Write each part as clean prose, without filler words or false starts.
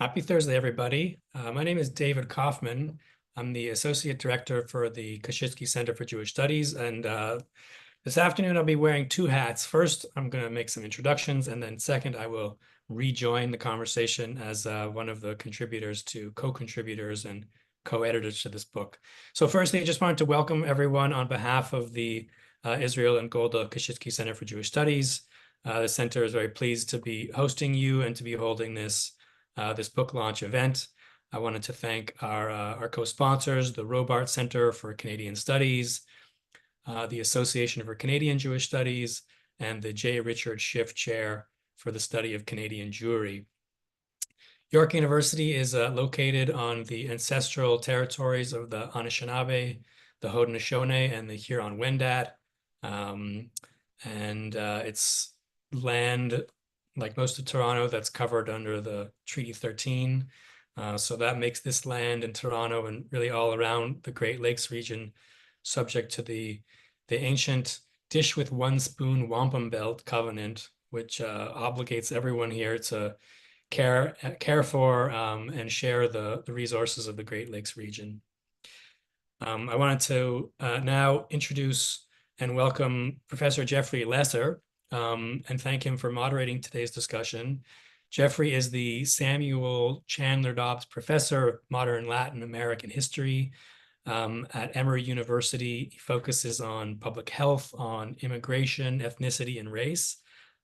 Happy Thursday, everybody. My name is David Koffman. I'm the Associate Director for the Koshitsky Center for Jewish Studies, and this afternoon I'll be wearing two hats. First, I'm going to make some introductions, and then second, I will rejoin the conversation as one of the co-contributors and co-editors to this book. So firstly, I just wanted to welcome everyone on behalf of the Israel and Golda Koshitsky Center for Jewish Studies. The center is very pleased to be hosting you and to be holding this book launch event. I wanted to thank our co-sponsors, the Robart Center for Canadian Studies, the Association for Canadian Jewish Studies, and the J. Richard Schiff Chair for the Study of Canadian Jewry. York University is located on the ancestral territories of the Anishinaabe, the Haudenosaunee, and the Huron-Wendat. It's land, like most of Toronto, that's covered under the Treaty 13. So that makes this land in Toronto and really all around the Great Lakes region subject to the ancient dish with one spoon wampum belt covenant, which obligates everyone here to care for and share the resources of the Great Lakes region. I wanted to now introduce and welcome Professor Jeffrey Lesser, and thank him for moderating today's discussion. Jeffrey is the Samuel Chandler Dobbs Professor of Modern Latin American History at Emory University. He focuses on public health, on immigration, ethnicity, and race,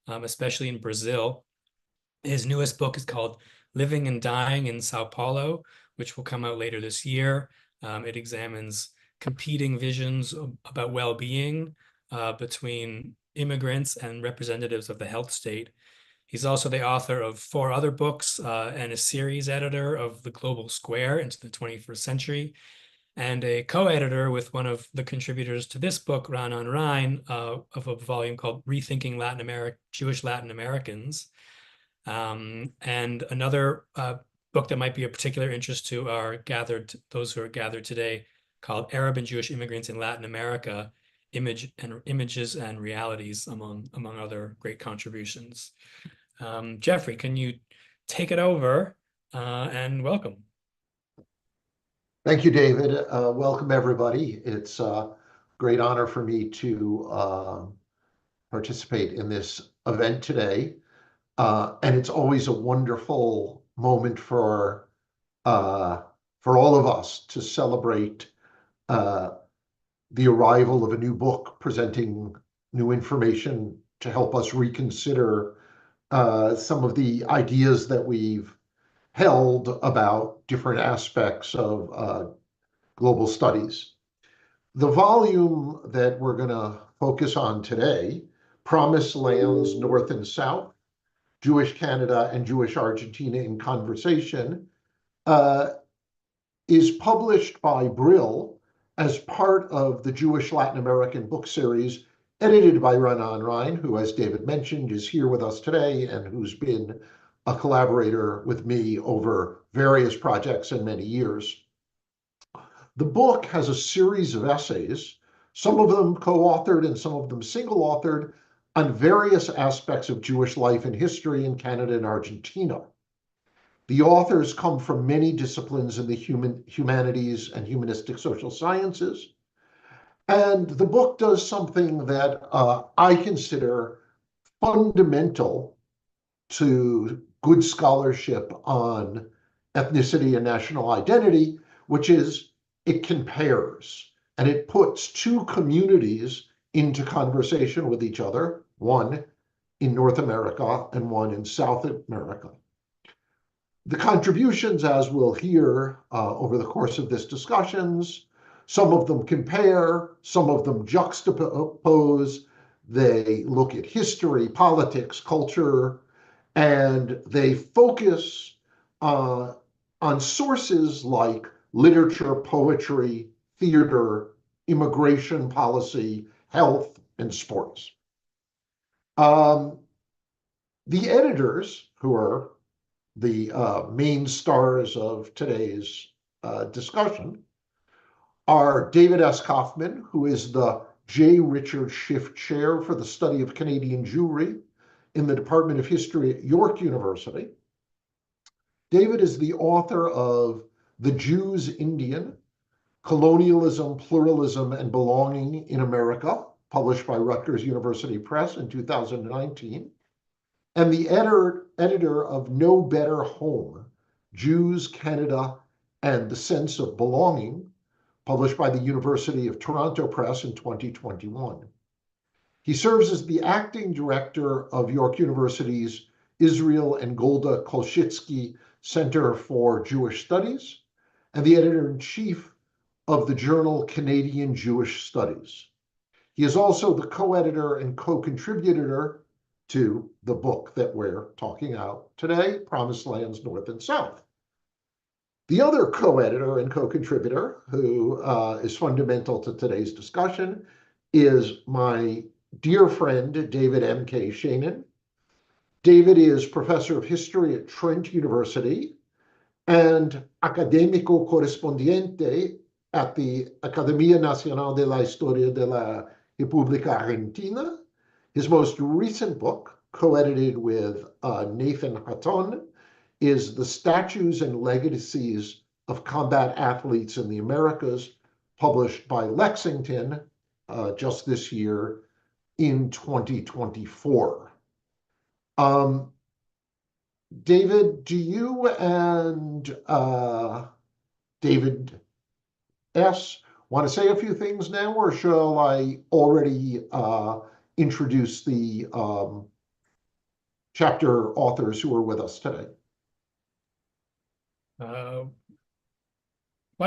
especially in Brazil. His newest book is called Living and Dying in Sao Paulo, which will come out later this year. It examines competing visions about well-being between immigrants and representatives of the health state. He's also the author of 4 other books and a series editor of The Global Square into the 21st Century, and a co-editor with one of the contributors to this book, Raanan Rein, of a volume called Rethinking Jewish Latin Americans. And another book that might be of particular interest to those who are gathered today, called Arab and Jewish Immigrants in Latin America, Images and Realities, among other great contributions. Jeffrey, can you take it over and welcome? Thank you, David. Welcome, everybody. It's a great honor for me to participate in this event today. And it's always a wonderful moment for all of us to celebrate the arrival of a new book presenting new information to help us reconsider some of the ideas that we've held about different aspects of global studies. The volume that we're going to focus on today, Promised Lands North and South, Jewish Canada and Jewish Argentina in Conversation, is published by Brill as part of the Jewish Latin American book series, edited by Raanan Rein, who, as David mentioned, is here with us today and who's been a collaborator with me over various projects and many years. The book has a series of essays, some of them co-authored and some of them single-authored, on various aspects of Jewish life and history in Canada and Argentina. The authors come from many disciplines in the humanities and humanistic social sciences. And the book does something that I consider fundamental to good scholarship on ethnicity and national identity, which is it compares and it puts two communities into conversation with each other, one in North America and one in South America. The contributions, as we'll hear over the course of this discussions, some of them compare, some of them juxtapose, they look at history, politics, culture, and they focus on sources like literature, poetry, theater, immigration policy, health, and sports. The editors, who are the main stars of today's discussion, are David S. Koffman, who is the J. Richard Schiff Chair for the Study of Canadian Jewry in the Department of History at York University, David is the author of The Jews Indian, Colonialism, Pluralism, and Belonging in America, published by Rutgers University Press in 2019, and the editor of No Better Home, Jews, Canada, and the Sense of Belonging, published by the University of Toronto Press in 2021. He serves as the acting director of York University's Israel and Golda Kolschitsky Center for Jewish Studies and the editor-in-chief of the journal Canadian Jewish Studies. He is also the co-editor and co-contributor to the book that we're talking about today, Promised Lands North and South. The other co-editor and co-contributor who is fundamental to today's discussion is my dear friend, David M.K. Sheinin. David is professor of history at Trent University and académico correspondiente at the Academia Nacional de la Historia de la República Argentina. His most recent book, co-edited with Nathan Hatton, is The Statues and Legacies of Combat Athletes in the Americas, published by Lexington just this year in 2024. David, do you and David S. want to say a few things now, or shall I already introduce the chapter authors who are with us today? Why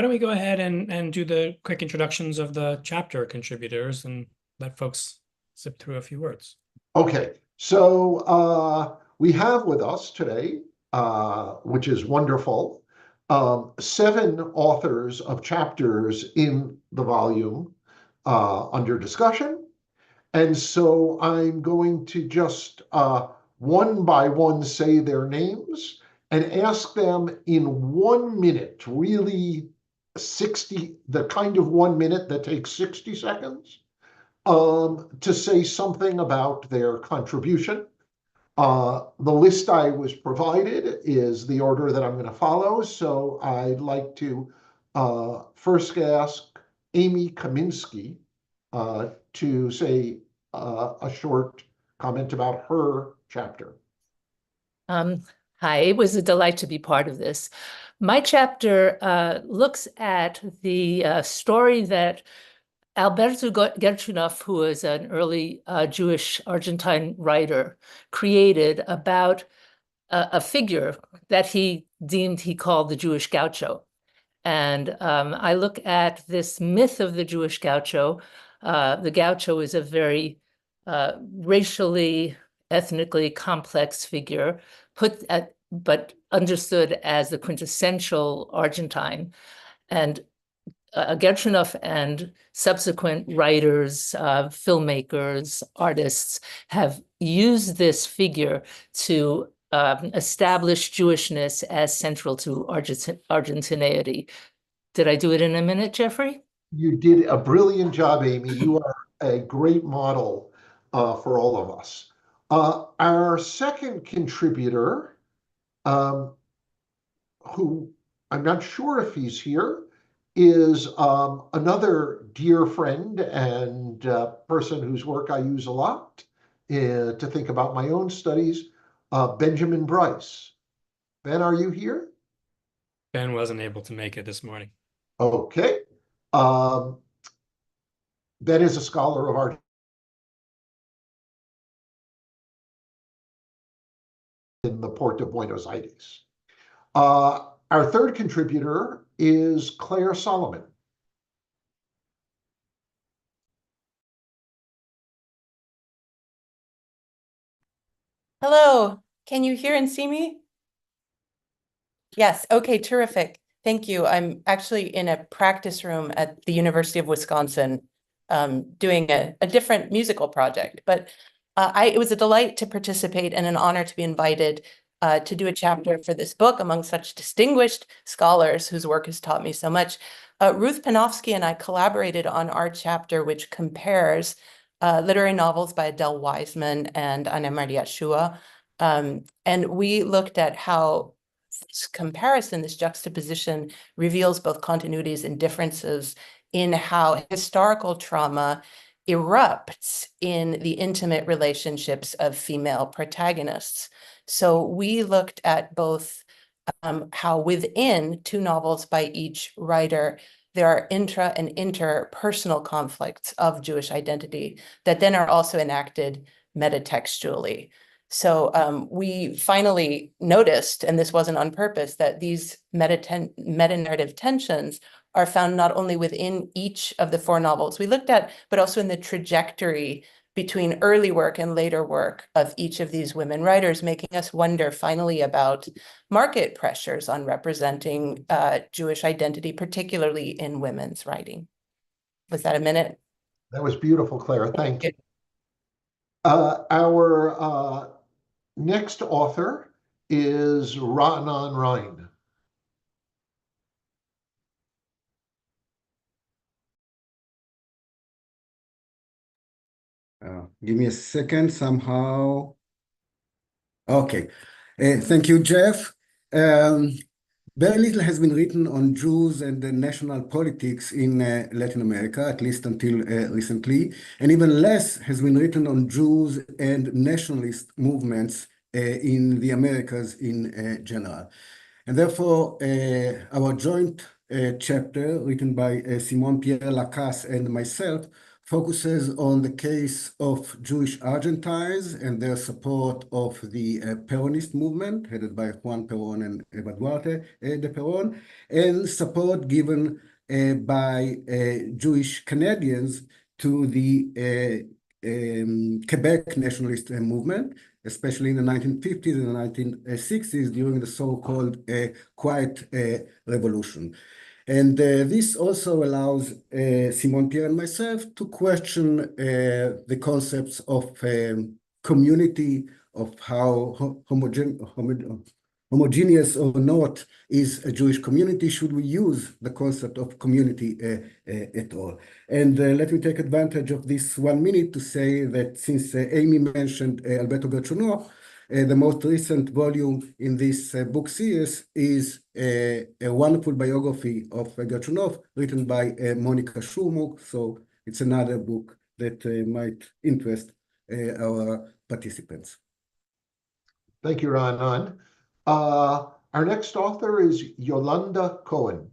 don't we go ahead and do the quick introductions of the chapter contributors and let folks zip through a few words. Okay, so we have with us today, which is wonderful, 7 authors of chapters in the volume under discussion. And so I'm going to just one by one say their names and ask them in 1 minute, really the kind of 1 minute that takes 60 seconds, to say something about their contribution. The list I was provided is the order that I'm going to follow. So I'd like to first ask Amy Kaminsky to say a short comment about her chapter. Hi, it was a delight to be part of this. My chapter looks at the story that Alberto Gerchunov, who is an early Jewish Argentine writer, created about a figure that he called the Jewish gaucho. And I look at this myth of the Jewish gaucho. The gaucho is a very racially, ethnically complex figure, but understood as the quintessential Argentine. And Gerchunov and subsequent writers, filmmakers, artists have used this figure to establish Jewishness as central to Argentineity. Did I do it in a minute, Jeffrey? You did a brilliant job, Amy. You are a great model for all of us. Our second contributor, who I'm not sure if he's here, is another dear friend and person whose work I use a lot to think about my own studies, Benjamin Bryce. Ben, are you here? Ben wasn't able to make it this morning. Okay. Ben is a scholar of art in the port of Buenos Aires. Our third contributor is Claire Solomon. Hello, can you hear and see me? Yes, okay, terrific. Thank you. I'm actually in a practice room at the University of Wisconsin doing a different musical project, but it was a delight to participate and an honor to be invited to do a chapter for this book among such distinguished scholars whose work has taught me so much. Ruth Panofsky and I collaborated on our chapter, which compares literary novels by Adele Wiseman and Ana Maria Shua. And we looked at how comparison, this juxtaposition reveals both continuities and differences in how historical trauma erupts in the intimate relationships of female protagonists. So we looked at both how within two novels by each writer, there are intra and interpersonal conflicts of Jewish identity that then are also enacted metatextually. So we finally noticed, and this wasn't on purpose, that these meta-narrative tensions are found not only within each of the four novels we looked at, but also in the trajectory between early work and later work of each of these women writers, making us wonder finally about market pressures on representing Jewish identity, particularly in women's writing. Was that a minute? That was beautiful, Clara. Thank you. Our next author is Ra'anan Ryan. Give me a second somehow. Okay. Thank you, Jeff. Very little has been written on Jews and the national politics in Latin America, at least until recently, and even less has been written on Jews and nationalist movements in the Americas in general. And therefore, our joint chapter, written by Simon Pierre Lacasse and myself, focuses on the case of Jewish Argentines and their support of the Peronist movement, headed by Juan Perón and Eva Duarte de Perón, and support given by Jewish Canadians to the Quebec nationalist movement, especially in the 1950s and the 1960s during the so-called Quiet Revolution. And this also allows Simon Pierre and myself to question the concepts of community, of how homogeneous or not is a Jewish community. Should we use the concept of community at all? And let me take advantage of this 1 minute to say that since Amy mentioned Alberto Gerchunoff, the most recent volume in this book series is a wonderful biography of Gerchunoff written by Monica Shurmuk. So it's another book that might interest our participants. Thank you, Ra'anan. Our next author is Yolanda Cohen.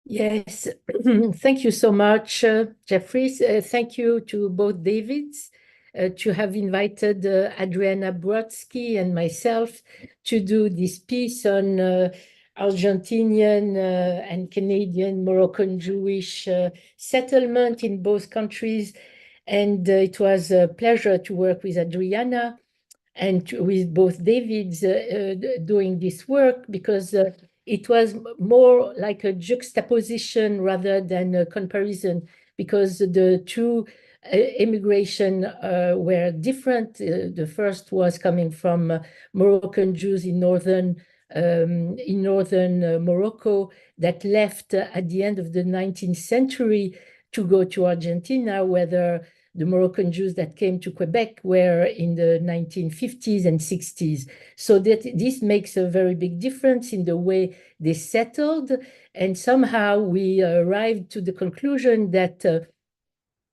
Yes, thank you so much, Jeffrey. Thank you to both Davids to have invited Adriana Brodsky and myself to do this piece on Argentinian and Canadian Moroccan Jewish settlement in both countries. And it was a pleasure to work with Adriana and with both Davids doing this work, because it was more like a juxtaposition rather than a comparison, because the two immigration were different. The first was coming from Moroccan Jews in northern Morocco that left at the end of the 19th century to go to Argentina, whether the Moroccan Jews that came to Quebec were in the 1950s and 60s. So that this makes a very big difference in the way they settled. And somehow we arrived to the conclusion that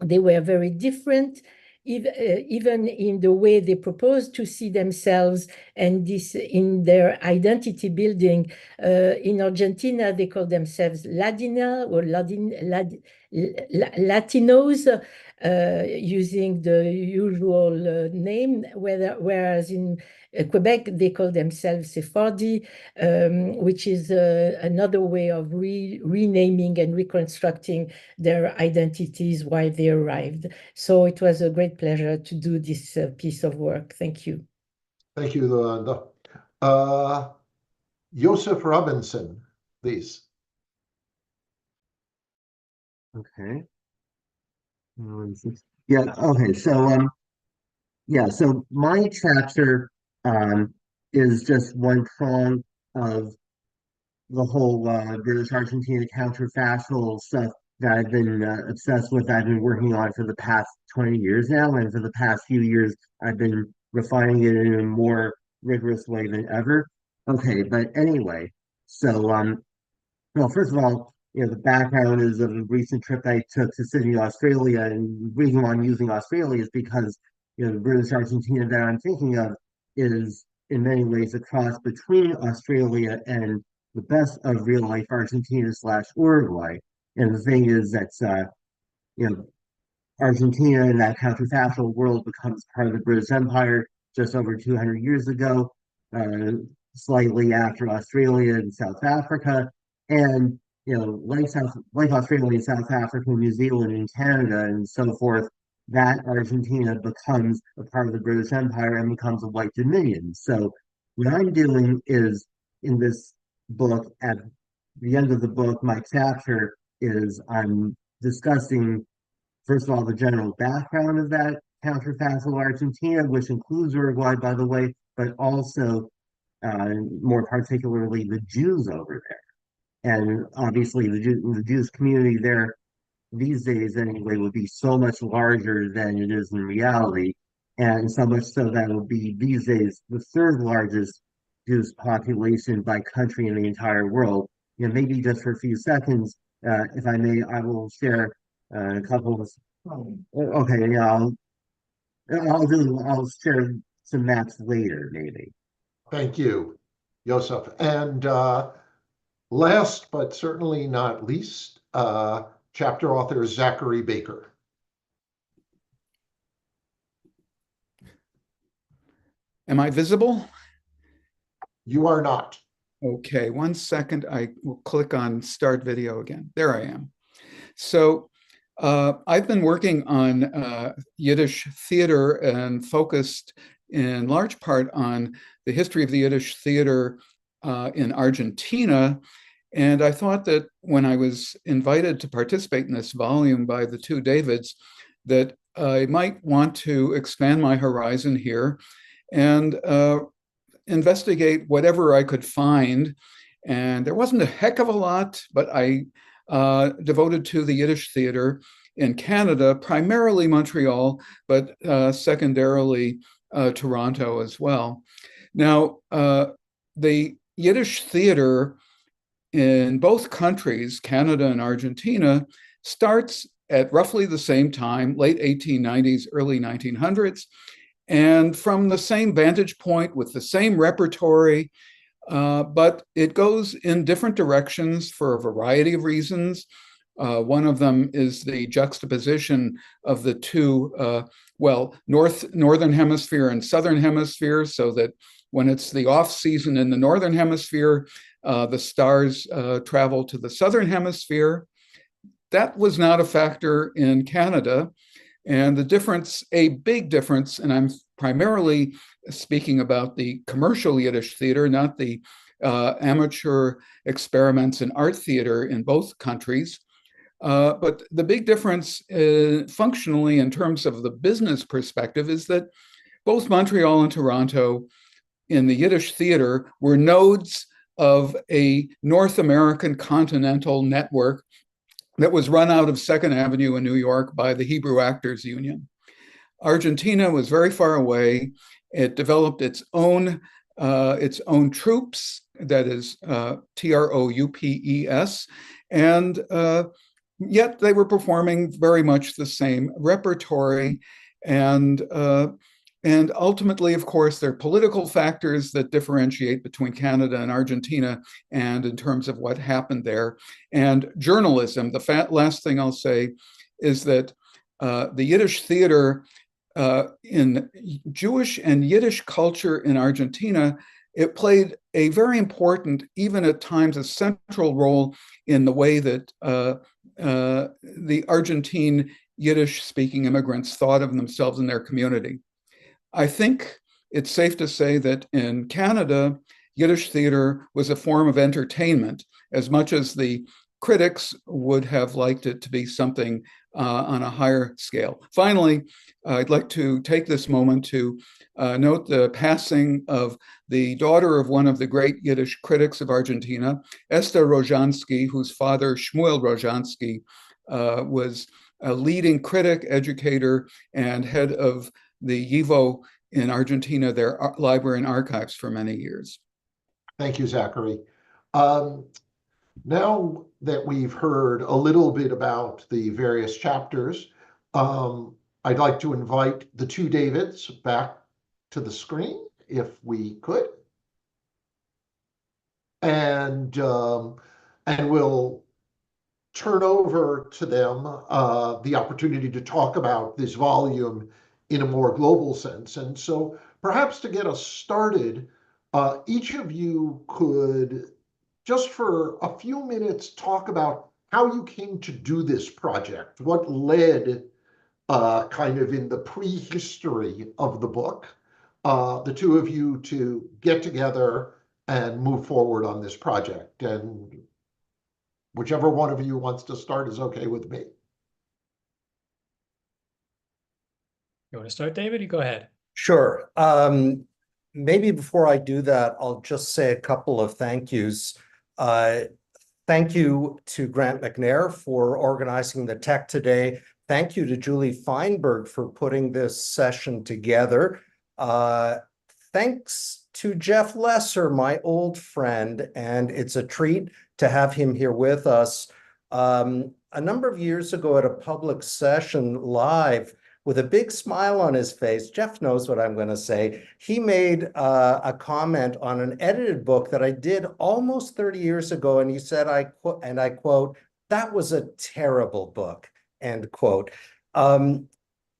they were very different, even in the way they proposed to see themselves, and this in their identity building. In Argentina, they call themselves Ladina or Latinos, using the usual name, whereas in Quebec, they call themselves Sephardi, which is another way of renaming and reconstructing their identities while they arrived. So it was a great pleasure to do this piece of work. Thank you. Thank you, Yolanda. Joseph Robinson, please. Okay. Yeah, okay, so so my chapter is just one prong of the whole British Argentina counterfactual stuff that I've been obsessed with. I've been working on for the past 20 years now, and for the past few years I've been refining it in a more rigorous way than ever. Okay, but anyway, so well, first of all, the background is of a recent trip I took to Sydney, Australia, and the reason why I'm using Australia is because the British Argentina that I'm thinking of is in many ways a cross between Australia and the best of real life Argentina slash Uruguay. And the thing is that you know Argentina in that counterfactual world becomes part of the British Empire just over 200 years ago, slightly after Australia and South Africa. And, like Australia and South Africa, New Zealand and Canada and so forth, that Argentina becomes a part of the British Empire and becomes a white dominion. So what I'm doing is in this book, at the end of the book, my chapter is I'm discussing first of all, the general background of that counterfactual Argentina, which includes Uruguay, by the way, but also more particularly the Jews over there. And obviously, the Jewish community there these days, anyway, would be so much larger than it is in reality. And so much so that it would be these days the third largest Jewish population by country in the entire world. Maybe just for a few seconds, if I may, I will share a couple of. Okay, yeah, I'll share some maps later, maybe. Thank you, Joseph. And last but certainly not least, chapter author Zachary Baker. Am I visible? You are not. Okay, 1 second. I will click on start video again. There I am. So I've been working on Yiddish theater and focused in large part on the history of the Yiddish theater in Argentina. And I thought that when I was invited to participate in this volume by the two Davids, that I might want to expand my horizon here and investigate whatever I could find. And there wasn't a heck of a lot, but I devoted to the Yiddish theater in Canada, primarily Montreal, but secondarily Toronto as well. Now, the Yiddish theater in both countries, Canada and Argentina, starts at roughly the same time, late 1890s, early 1900s, and from the same vantage point with the same repertory, but it goes in different directions for a variety of reasons. One of them is the juxtaposition of the two, northern hemisphere and southern hemisphere, so that when it's the off season in the northern hemisphere, the stars travel to the southern hemisphere. That was not a factor in Canada. And the difference, a big difference, and I'm primarily speaking about the commercial Yiddish theater, not the amateur experiments in art theater in both countries. But the big difference functionally in terms of the business perspective is that both Montreal and Toronto in the Yiddish theater were nodes of a North American continental network that was run out of 2nd Avenue in New York by the Hebrew Actors Union. Argentina was very far away. It developed its own troops, that is TROUPES, and yet they were performing very much the same repertory. And ultimately, of course, there are political factors that differentiate between Canada and Argentina and in terms of what happened there. And journalism, the last thing I'll say is that the Yiddish theater in Jewish and Yiddish culture in Argentina, it played a very important, even at times a central role in the way that the Argentine Yiddish-speaking immigrants thought of themselves and their community. I think it's safe to say that in Canada, Yiddish theater was a form of entertainment, as much as the critics would have liked it to be something on a higher scale. Finally, I'd like to take this moment to note the passing of the daughter of one of the great Yiddish critics of Argentina, Esther Rozhansky, whose father, Shmuel Rozhansky, was a leading critic, educator, and head of the YIVO in Argentina their library and archives for many years. Thank you, Zachary. Now that we've heard a little bit about the various chapters, I'd like to invite the two Davids back to the screen, if we could. And we'll turn over to them the opportunity to talk about this volume in a more global sense. And so perhaps to get us started, each of you could, just for a few minutes, talk about how you came to do this project, what led kind of in the prehistory of the book, the two of you to get together and move forward on this project. And whichever one of you wants to start is okay with me. You want to start, David? You go ahead. Sure. Maybe before I do that, I'll just say a couple of thank yous. Thank you to Grant McNair for organizing the tech today. Thank you to Julie Feinberg for putting this session together. Thanks to Jeff Lesser, my old friend, and it's a treat to have him here with us. A number of years ago at a public session live, with a big smile on his face, Jeff knows what I'm going to say, he made a comment on an edited book that I did almost 30 years ago, and he said, I quote, "That was a terrible book," end quote.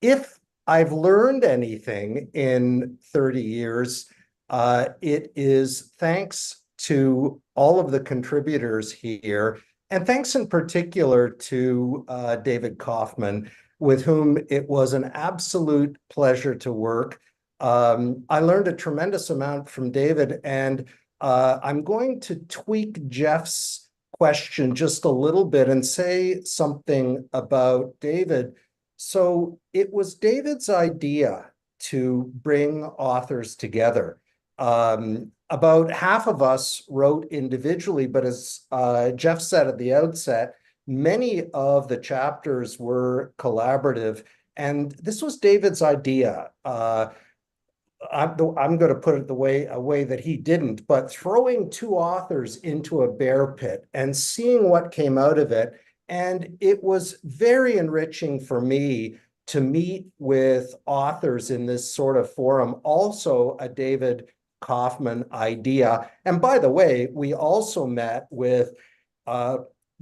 If I've learned anything in 30 years, it is thanks to all of the contributors here, and thanks in particular to David Koffman, with whom it was an absolute pleasure to work. I learned a tremendous amount from David, and I'm going to tweak Jeff's question just a little bit and say something about David. So it was David's idea to bring authors together. About half of us wrote individually, but as Jeff said at the outset, many of the chapters were collaborative, and this was David's idea. I'm going to put it a way that he didn't, but throwing two authors into a bear pit and seeing what came out of it. And it was very enriching for me to meet with authors in this sort of forum, also a David Koffman idea. And by the way, we also met with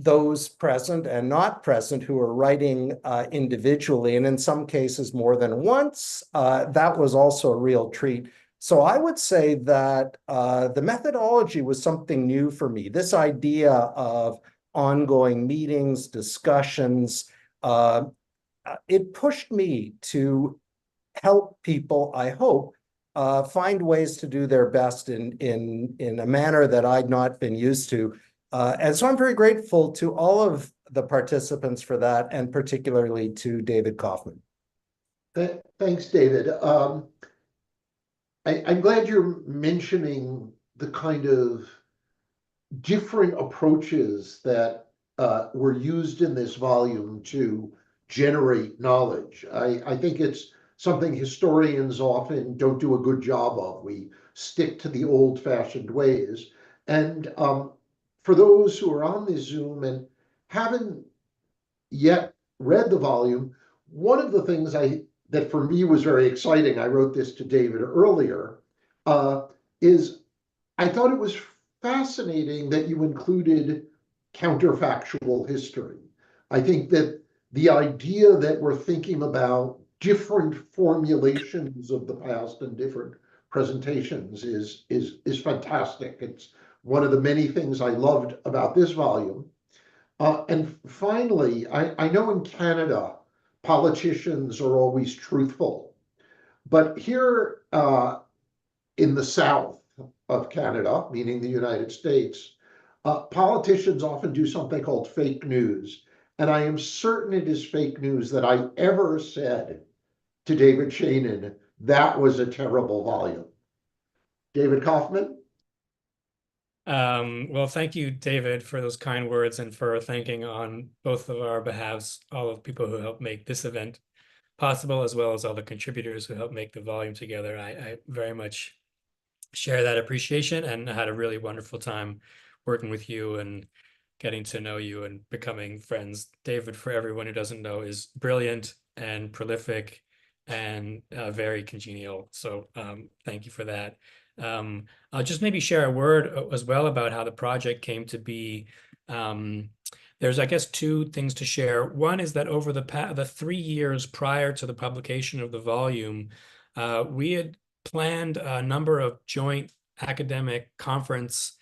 those present and not present who are writing individually, and in some cases more than once. That was also a real treat. So I would say that the methodology was something new for me. This idea of ongoing meetings, discussions, it pushed me to help people, I hope, find ways to do their best in a manner that I'd not been used to. And so I'm very grateful to all of the participants for that, and particularly to David Koffman. Thanks, David. I'm glad you're mentioning the kind of different approaches that were used in this volume to generate knowledge. I think it's something historians often don't do a good job of. We stick to the old-fashioned ways. And for those who are on this Zoom and haven't yet read the volume, one of the things that for me was very exciting, I wrote this to David earlier, is I thought it was fascinating that you included counterfactual history. I think that the idea that we're thinking about different formulations of the past and different presentations is fantastic. It's one of the many things I loved about this volume. And finally, I know in Canada, politicians are always truthful, but here in the south of Canada, meaning the United States, politicians often do something called fake news. And I am certain it is fake news that I ever said to David Sheinin, that was a terrible volume. David Koffman? Well, thank you, David, for those kind words and for thanking on both of our behalves all of the people who helped make this event possible, as well as all the contributors who helped make the volume together. I very much share that appreciation, and I had a really wonderful time working with you and getting to know you and becoming friends. David, for everyone who doesn't know, is brilliant and prolific and very congenial. So thank you for that. I'll just maybe share a word as well about how the project came to be. There's, I guess, two things to share. One is that over the 3 years prior to the publication of the volume, we had planned a number of joint academic conference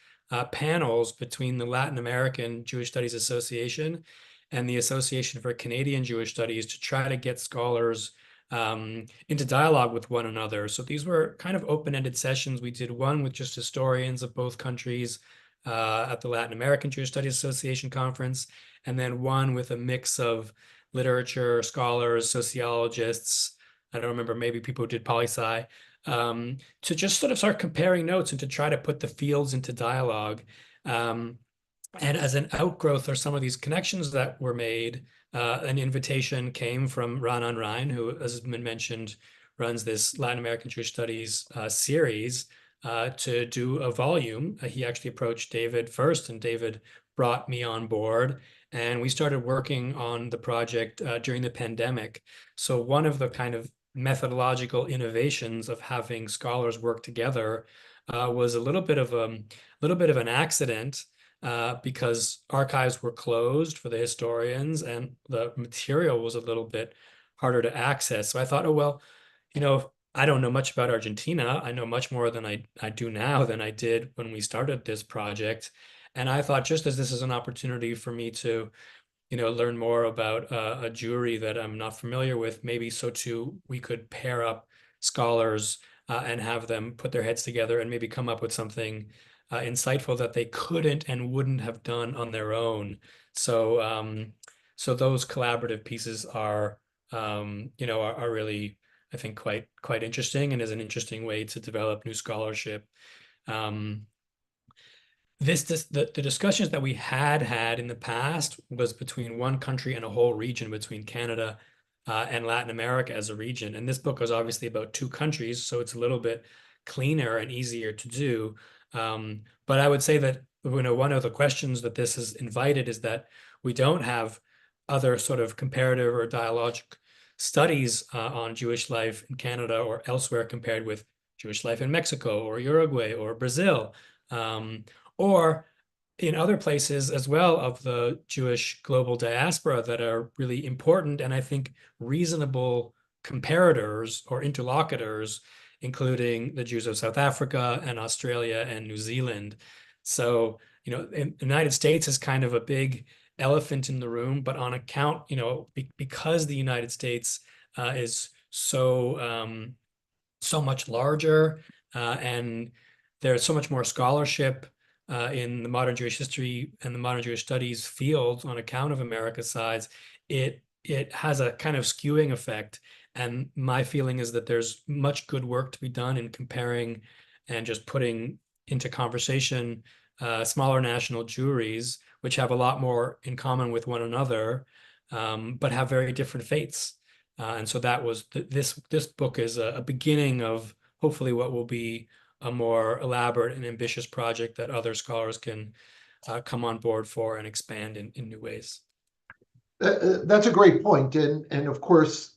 panels between the Latin American Jewish Studies Association and the Association for Canadian Jewish Studies to try to get scholars into dialogue with one another. So these were kind of open-ended sessions. We did one with just historians of both countries at the Latin American Jewish Studies Association conference, and then one with a mix of literature, scholars, sociologists, I don't remember, maybe people who did poli-sci, to just sort of start comparing notes and to try to put the fields into dialogue. And as an outgrowth of some of these connections that were made, an invitation came from Raanan Rein, who, as has been mentioned, runs this Latin American Jewish Studies series to do a volume. He actually approached David first, and David brought me on board. And we started working on the project during the pandemic. So one of the kind of methodological innovations of having scholars work together was a little bit of an accident because archives were closed for the historians and the material was a little bit harder to access. So I thought, oh, well, I don't know much about Argentina. I know much more than I do now than I did when we started this project. And I thought, just as this is an opportunity for me to learn more about a Jewry that I'm not familiar with, maybe so too we could pair up scholars and have them put their heads together and maybe come up with something insightful that they couldn't and wouldn't have done on their own. So so those collaborative pieces are really, I think, quite interesting, and is an interesting way to develop new scholarship. The discussions that we had in the past was between one country and a whole region, between Canada and Latin America as a region. And this book was obviously about 2 countries, so it's a little bit cleaner and easier to do. But I would say that one of the questions that this has invited is that we don't have other sort of comparative or dialogic studies on Jewish life in Canada or elsewhere compared with Jewish life in Mexico or Uruguay or Brazil. Or in other places as well of the Jewish global diaspora that are really important and I think reasonable comparators or interlocutors, including the Jews of South Africa and Australia and New Zealand. So, the United States is kind of a big elephant in the room, but on account, because the United States is so much larger and there's so much more scholarship in the modern Jewish history and the modern Jewish studies fields on account of America's size, it has a kind of skewing effect. And my feeling is that there's much good work to be done in comparing and just putting into conversation smaller national Jewries, which have a lot more in common with one another, but have very different fates. And so that was this book is a beginning of hopefully what will be a more elaborate and ambitious project that other scholars can come on board for and expand in new ways. That's a great point. And of course,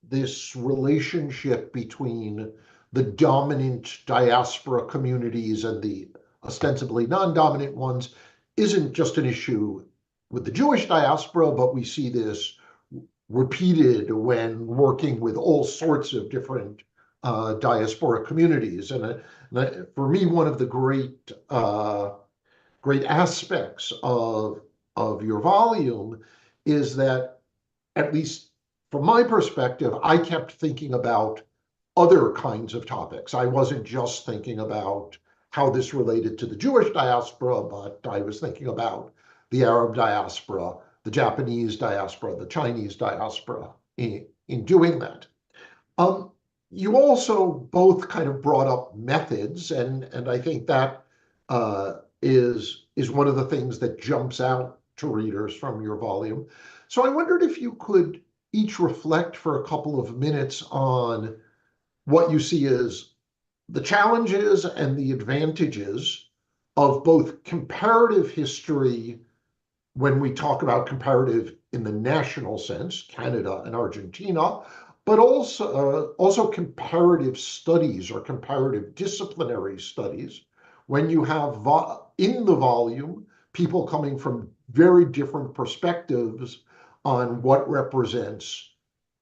this relationship between the dominant diaspora communities and the ostensibly non-dominant ones isn't just an issue with the Jewish diaspora, but we see this repeated when working with all sorts of different diaspora communities. And for me, one of the great aspects of your volume is that, at least from my perspective, I kept thinking about other kinds of topics. I wasn't just thinking about how this related to the Jewish diaspora, but I was thinking about the Arab diaspora, the Japanese diaspora, the Chinese diaspora in doing that. You also both kind of brought up methods, and I think that is one of the things that jumps out to readers from your volume. So I wondered if you could each reflect for a couple of minutes on what you see as the challenges and the advantages of both comparative history when we talk about comparative in the national sense, Canada and Argentina, but also comparative studies or comparative disciplinary studies when you have in the volume people coming from very different perspectives on what represents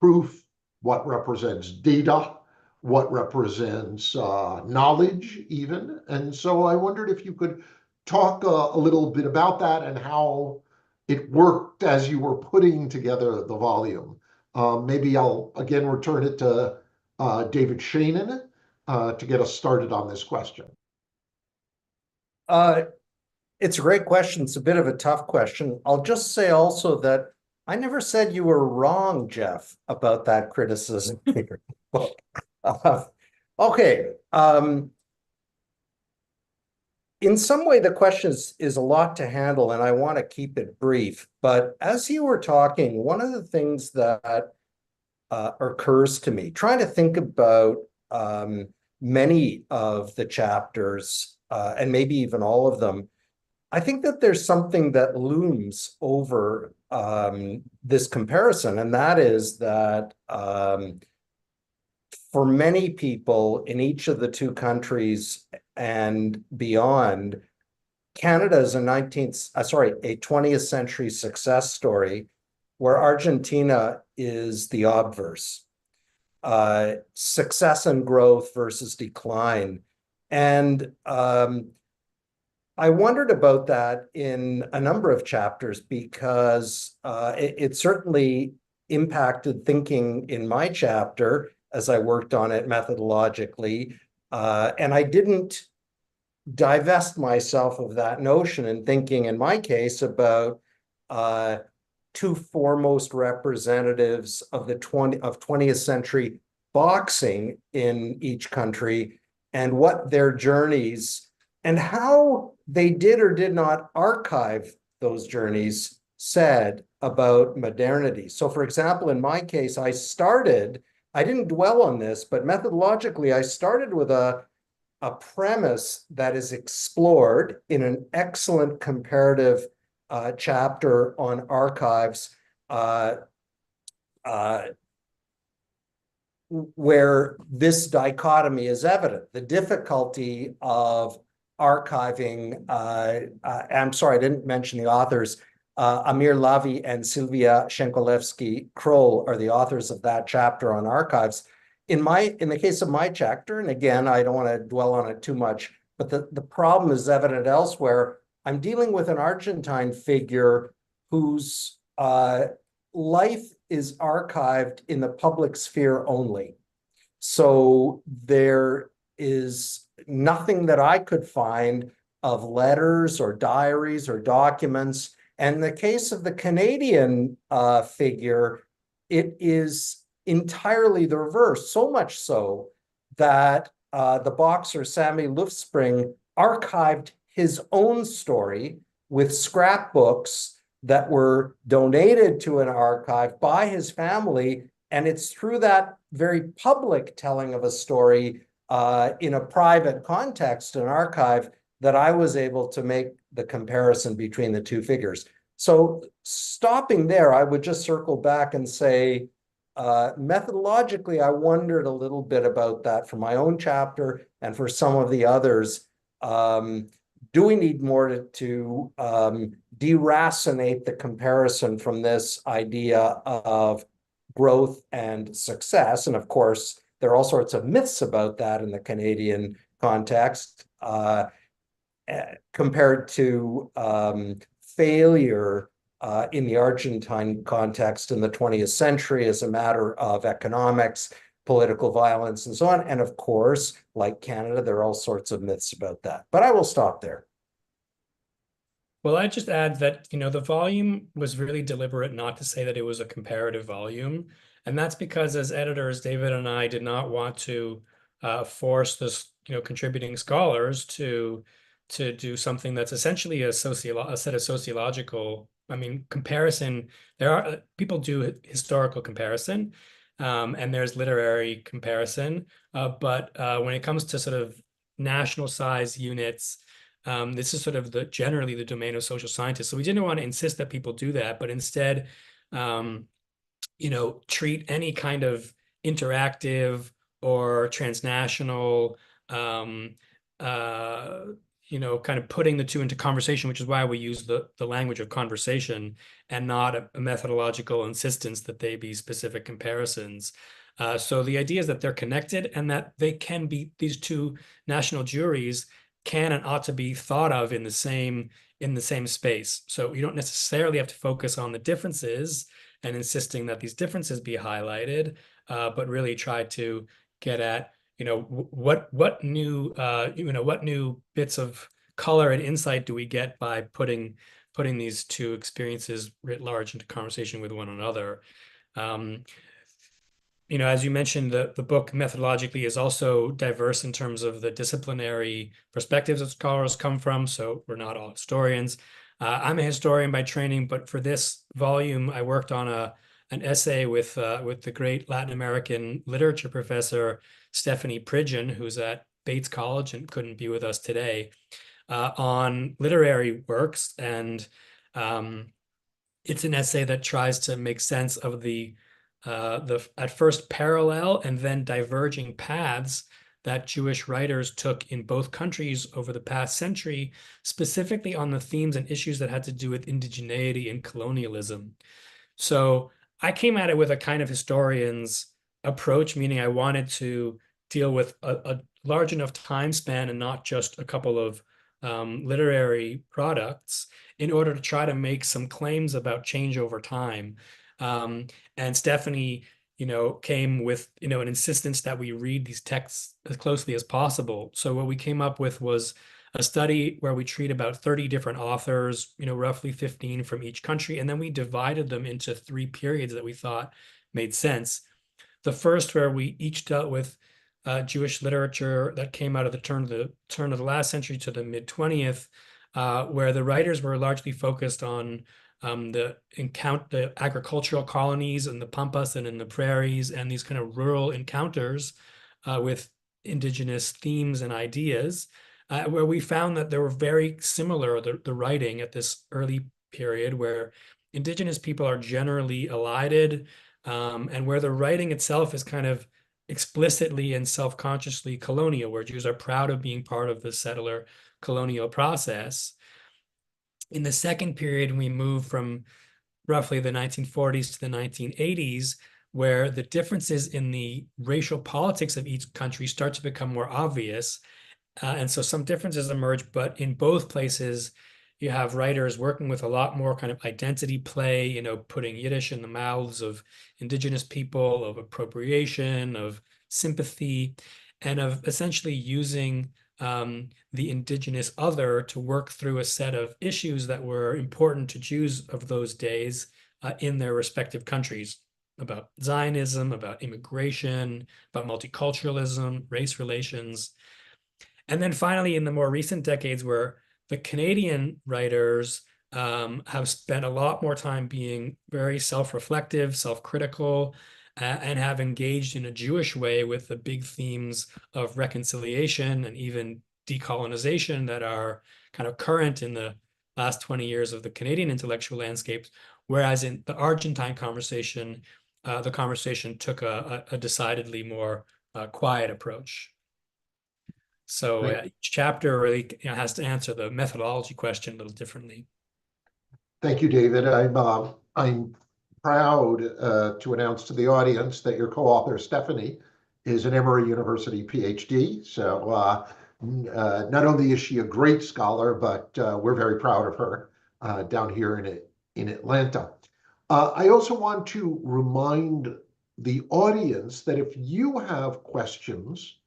proof, what represents data, what represents knowledge even. And so I wondered if you could talk a little bit about that and how it worked as you were putting together the volume. Maybe I'll again return it to David Sheinin to get us started on this question. It's a great question. It's a bit of a tough question. I'll just say also that I never said you were wrong, Jeff, about that criticism here. Okay. In some way, the question is a lot to handle, and I want to keep it brief. But as you were talking, one of the things that occurs to me, trying to think about many of the chapters, and maybe even all of them, I think that there's something that looms over this comparison, and that is that for many people in each of the two countries and beyond, Canada is a 20th century success story where Argentina is the obverse. Success and growth versus decline. And I wondered about that in a number of chapters because it certainly impacted thinking in my chapter as I worked on it methodologically. And I didn't divest myself of that notion in thinking, in my case, about two foremost representatives of 20th century boxing in each country and what their journeys and how they did or did not archive those journeys said about modernity. So for example, in my case, I didn't dwell on this, but methodologically, I started with a premise that is explored in an excellent comparative chapter on archives where this dichotomy is evident. The difficulty of archiving, I'm sorry, I didn't mention the authors. Amir Lavi and Sylvia Shenkolevsky-Kroll are the authors of that chapter on archives. In the case of my chapter, and again, I don't want to dwell on it too much, but the problem is evident elsewhere. I'm dealing with an Argentine figure whose life is archived in the public sphere only. So there is nothing that I could find of letters or diaries or documents. And in the case of the Canadian figure, it is entirely the reverse, so much so that the boxer Sammy Lufspring archived his own story with scrapbooks that were donated to an archive by his family. And it's through that very public telling of a story in a private context, an archive, that I was able to make the comparison between the two figures. So stopping there, I would just circle back and say, methodologically, I wondered a little bit about that for my own chapter and for some of the others. Do we need more to deracinate the comparison from this idea of growth and success? And of course, there are all sorts of myths about that in the Canadian context, compared to failure in the Argentine context in the 20th century as a matter of economics, political violence, and so on. And of course, like Canada, there are all sorts of myths about that. But I will stop there. Well, I'd just add that, the volume was really deliberate not to say that it was a comparative volume. And that's because as editors, David and I did not want to force this, contributing scholars to do something that's essentially a set of sociological I mean, comparison, there are people do historical comparison, and there's literary comparison, but when it comes to sort of national size units, this is sort of generally the domain of social scientists. So we didn't want to insist that people do that, but instead, treat any kind of interactive or transnational, kind of putting the two into conversation, which is why we use the language of conversation and not a methodological insistence that they be specific comparisons. So the idea is that they're connected and that they can be, these two national juries can and ought to be thought of in the same space. So you don't necessarily have to focus on the differences and insisting that these differences be highlighted, but really try to get at what new bits of color and insight do we get by putting these two experiences writ large into conversation with one another. As you mentioned, the book methodologically is also diverse in terms of the disciplinary perspectives that scholars come from. So we're not all historians. I'm a historian by training, but for this volume, I worked on an essay with the great Latin American literature professor, Stephanie Pridgen, who's at Bates College and couldn't be with us today, on literary works. And it's an essay that tries to make sense of the at first parallel and then diverging paths that Jewish writers took in both countries over the past century, specifically on the themes and issues that had to do with indigeneity and colonialism. So I came at it with a kind of historian's approach, meaning I wanted to deal with a large enough time span and not just a couple of literary products in order to try to make some claims about change over time. And Stephanie, came with, an insistence that we read these texts as closely as possible. So what we came up with was a study where we treat about 30 different authors, roughly 15 from each country, and then we divided them into 3 periods that we thought made sense. The first, where we each dealt with Jewish literature that came out of the turn of the last century to the mid-20th, where the writers were largely focused on the agricultural colonies in the pampas and in the prairies, and these kind of rural encounters with indigenous themes and ideas, where we found that they were very similar, the writing at this early period, where indigenous people are generally elided, and where the writing itself is kind of explicitly and self-consciously colonial, where Jews are proud of being part of the settler colonial process. In the second period, we move from roughly the 1940s to the 1980s, where the differences in the racial politics of each country start to become more obvious. And so some differences emerge, but in both places, you have writers working with a lot more kind of identity play, putting Yiddish in the mouths of indigenous people, of appropriation, of sympathy, and of essentially using the indigenous other to work through a set of issues that were important to Jews of those days in their respective countries, about Zionism, about immigration, about multiculturalism, race relations. And then finally, in the more recent decades, where the Canadian writers have spent a lot more time being very self-reflective, self-critical, and have engaged in a Jewish way with the big themes of reconciliation and even decolonization that are kind of current in the last 20 years of the Canadian intellectual landscapes. Whereas in the Argentine conversation, the conversation took a decidedly more quiet approach. So each chapter really has to answer the methodology question a little differently. Thank you, David. I'm proud to announce to the audience that your co-author, Stephanie, is an Emory University PhD. So not only is she a great scholar, but we're very proud of her down here in Atlanta. I also want to remind the audience that if you have questions,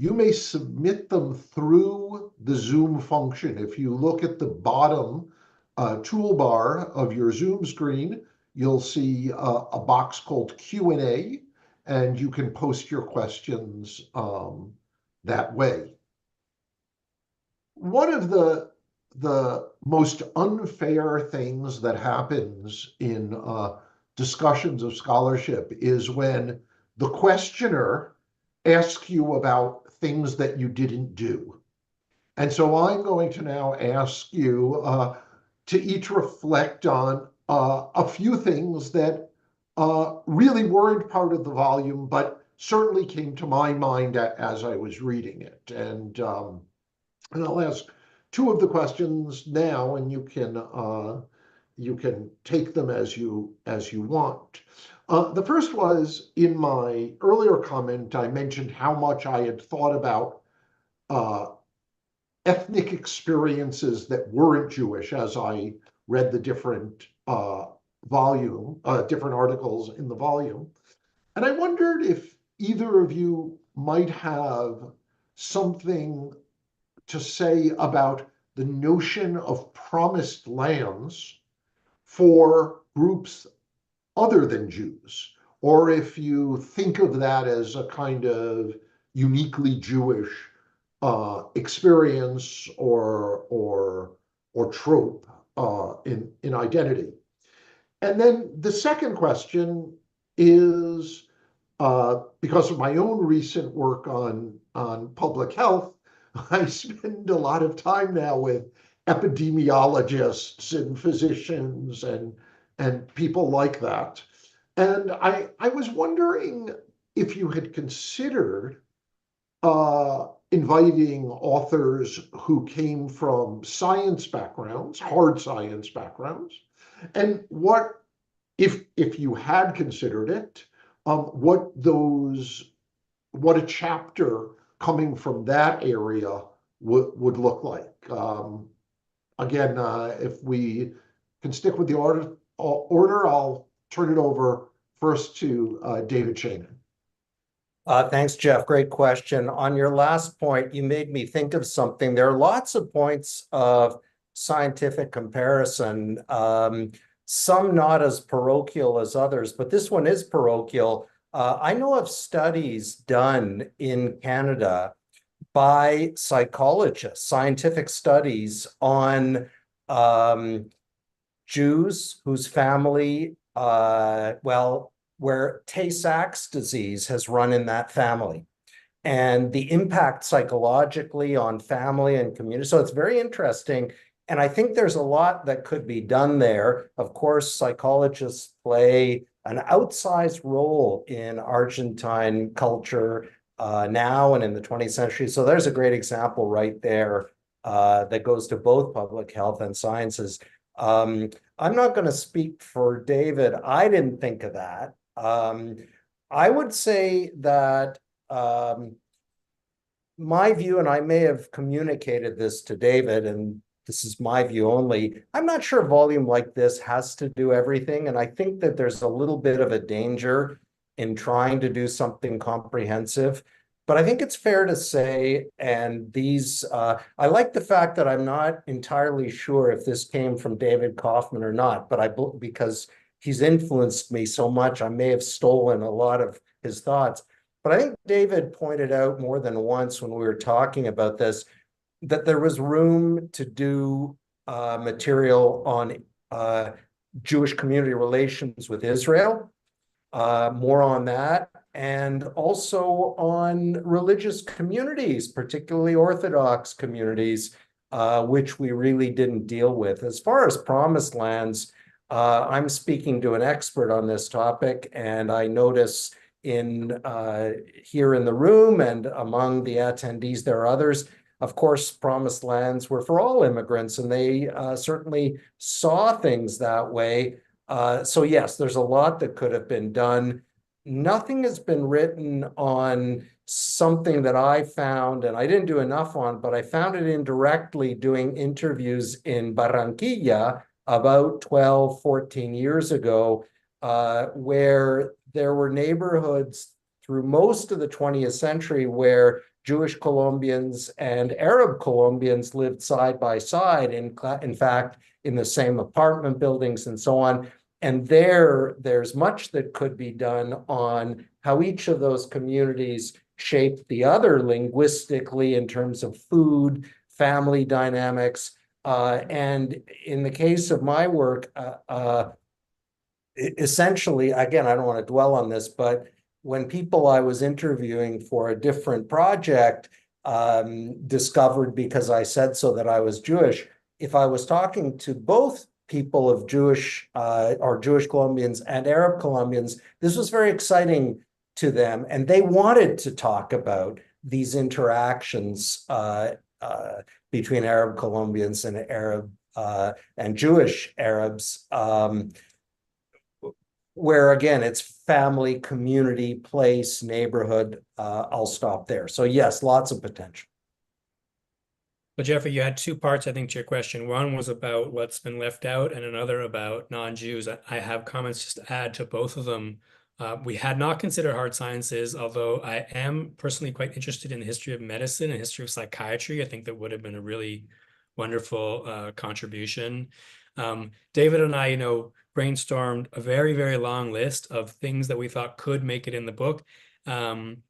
you may submit them through the Zoom function. If you look at the bottom toolbar of your Zoom screen, you'll see a box called Q&A, and you can post your questions that way. One of the the most unfair things that happens in discussions of scholarship is when the questioner asks you about things that you didn't do. And so I'm going to now ask you to each reflect on a few things that really weren't part of the volume, but certainly came to my mind as I was reading it. And I'll ask two of the questions now, and you can take them as you want. The first was, in my earlier comment, I mentioned how much I had thought about ethnic experiences that weren't Jewish as I read the different different articles in the volume. And I wondered if either of you might have something to say about the notion of promised lands for groups other than Jews, or if you think of that as a kind of uniquely Jewish experience or trope in identity. And then the second question is, because of my own recent work on public health, I spend a lot of time now with epidemiologists and physicians and people like that. And I was wondering if you had considered inviting authors who came from science backgrounds, hard science backgrounds, and what, if you had considered it, what a chapter coming from that area would look like. Again, if we can stick with the order, I'll turn it over first to David Sheinin. Thanks, Jeff. Great question. On your last point, you made me think of something. There are lots of points of scientific comparison, some not as parochial as others, but this one is parochial. I know of studies done in Canada by psychologists, scientific studies on Jews whose family, where Tay-Sachs disease has run in that family, and the impact psychologically on family and community. So it's very interesting. And I think there's a lot that could be done there. Of course, psychologists play an outsized role in Argentine culture now and in the 20th century. So there's a great example right there that goes to both public health and sciences. I'm not going to speak for David. I didn't think of that. I would say that my view, and I may have communicated this to David, and this is my view only, I'm not sure a volume like this has to do everything. And I think that there's a little bit of a danger in trying to do something comprehensive. But I think it's fair to say, and I like the fact that I'm not entirely sure if this came from David Koffman or not, but because he's influenced me so much, I may have stolen a lot of his thoughts. But I think David pointed out more than once when we were talking about this, that there was room to do material on Jewish community relations with Israel, more on that, and also on religious communities, particularly Orthodox communities, which we really didn't deal with. As far as promised lands, I'm speaking to an expert on this topic, and I notice here in the room and among the attendees, there are others. Of course, promised lands were for all immigrants, and they certainly saw things that way. So yes, there's a lot that could have been done. Nothing has been written on something that I found, and I didn't do enough on, but I found it indirectly doing interviews in Barranquilla about 12, 14 years ago, where there were neighborhoods through most of the 20th century where Jewish Colombians and Arab Colombians lived side by side, in fact, in the same apartment buildings and so on. And there's much that could be done on how each of those communities shaped the other linguistically in terms of food, family dynamics. And in the case of my work, essentially, again, I don't want to dwell on this, but when people I was interviewing for a different project discovered, because I said so, that I was Jewish, if I was talking to both people of Jewish or Jewish Colombians and Arab Colombians, this was very exciting to them, and they wanted to talk about these interactions between Arab Colombians and Arab and Jewish Arabs, where again, it's family, community, place, neighborhood. I'll stop there. So yes, lots of potential. But Jeffrey, you had two parts, I think, to your question. One was about what's been left out, and another about non-Jews. I have comments just to add to both of them. We had not considered hard sciences, although I am personally quite interested in the history of medicine and history of psychiatry. I think that would have been a really wonderful contribution. David and I, brainstormed a very, very long list of things that we thought could make it in the book. And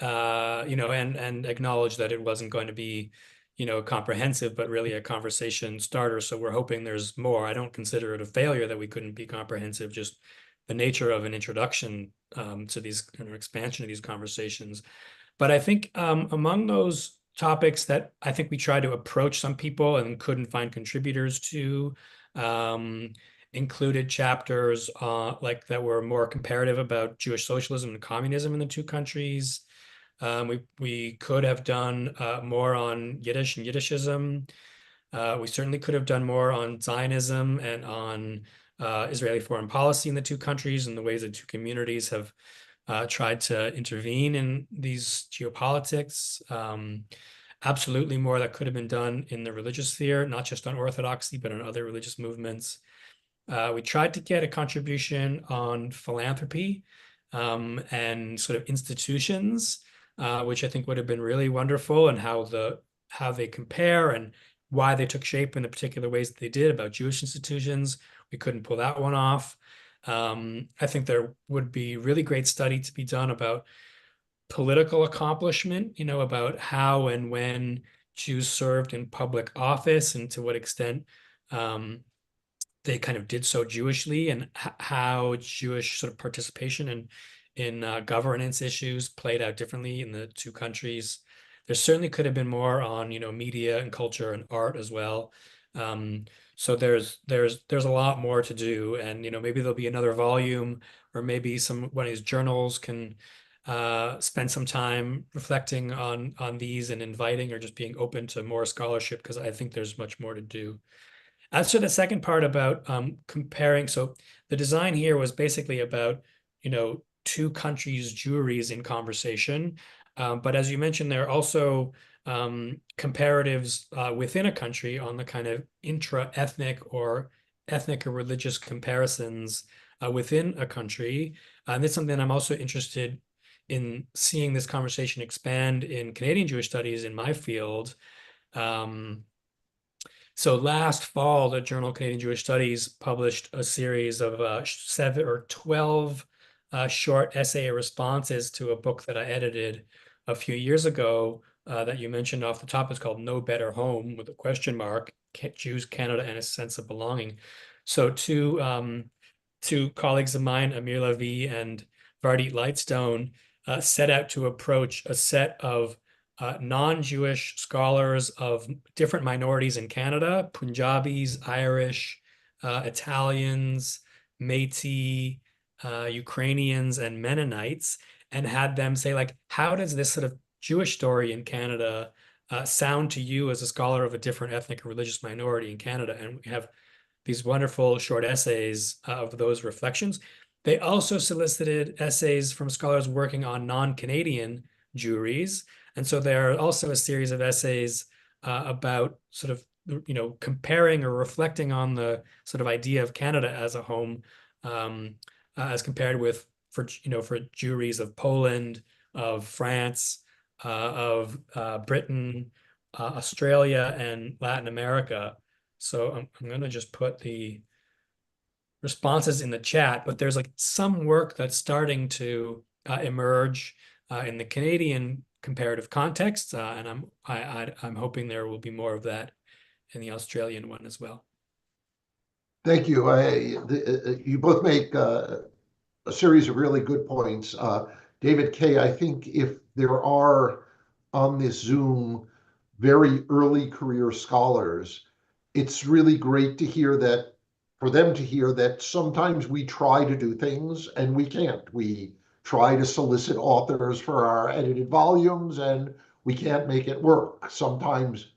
acknowledge that it wasn't going to be, comprehensive, but really a conversation starter. So we're hoping there's more. I don't consider it a failure that we couldn't be comprehensive, just the nature of an introduction to these expansion of these conversations. But I think among those topics that I think we tried to approach some people and couldn't find contributors to, included chapters like that were more comparative about Jewish socialism and communism in the two countries. We could have done more on Yiddish and Yiddishism. We certainly could have done more on Zionism and on Israeli foreign policy in the two countries and the ways the two communities have tried to intervene in these geopolitics. Absolutely more that could have been done in the religious sphere, not just on Orthodoxy, but on other religious movements. We tried to get a contribution on philanthropy and sort of institutions, which I think would have been really wonderful, and how they compare and why they took shape in the particular ways that they did about Jewish institutions. We couldn't pull that one off. I think there would be really great study to be done about political accomplishment, about how and when Jews served in public office and to what extent they kind of did so Jewishly, and how Jewish sort of participation in governance issues played out differently in the two countries. There certainly could have been more on, media and culture and art as well. So there's a lot more to do, and maybe there'll be another volume, or maybe one of these journals can spend some time reflecting on these and inviting or just being open to more scholarship, because I think there's much more to do. As to the second part about comparing, so the design here was basically about, two countries' Jewries in conversation. But as you mentioned, there are also comparatives within a country on the kind of intra-ethnic or ethnic or religious comparisons within a country. And that's something I'm also interested in seeing this conversation expand in Canadian Jewish studies in my field. So last fall, the journal Canadian Jewish Studies published a series of 7 or 12 short essay responses to a book that I edited a few years ago that you mentioned off the top. It's called No Better Home, with a question mark, Jews, Canada, and a Sense of Belonging. So two colleagues of mine, Amir Levy and Vardit Lightstone, set out to approach a set of non-Jewish scholars of different minorities in Canada: Punjabis, Irish, Italians, Métis, Ukrainians, and Mennonites, and had them say, like, how does this sort of Jewish story in Canada sound to you as a scholar of a different ethnic or religious minority in Canada? And we have these wonderful short essays of those reflections. They also solicited essays from scholars working on non-Canadian Jewries. And so there are also a series of essays about sort of, comparing or reflecting on the sort of idea of Canada as a home, as compared with, for Jewries of Poland, of France, of Britain, Australia, and Latin America. So I'm going to just put the responses in the chat, but there's like some work that's starting to emerge in the Canadian comparative context, and I'm hoping there will be more of that the Australian one as well. Thank you. You both make a series of really good points. David K., I think if there are on this Zoom very early career scholars, it's really great to hear that, for them to hear that sometimes we try to do things and we can't. We try to solicit authors for our edited volumes and we can't make it work. Sometimes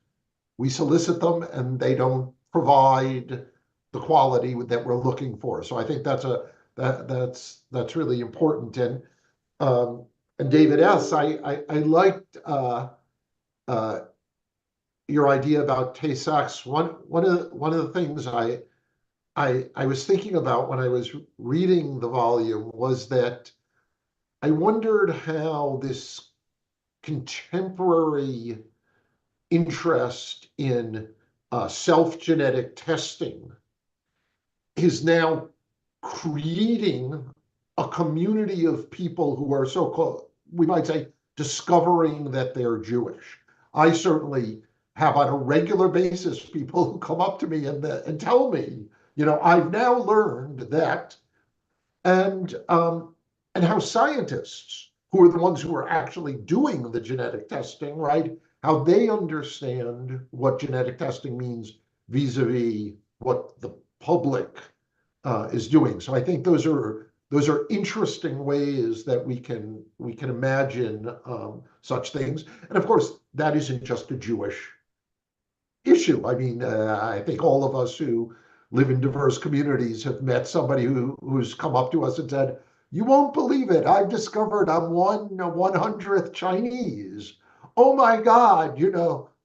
we solicit them and they don't provide the quality that we're looking for. So I think that's really important. And David S., I liked your idea about Tay-Sachs. One of the things I was thinking about when I was reading the volume was that I wondered how this contemporary interest in self-genetic testing is now creating a community of people who are so-called, we might say, discovering that they're Jewish. I certainly have on a regular basis people who come up to me and tell me, I've now learned that, and how scientists, who are the ones who are actually doing the genetic testing, right, how they understand what genetic testing means vis-a-vis what the public is doing. So I think those are interesting ways that we can imagine such things. And of course, that isn't just a Jewish issue. I mean, I think all of us who live in diverse communities have met somebody who's come up to us and said, "You won't believe it. I've discovered I'm 1/100th Chinese. Oh my God,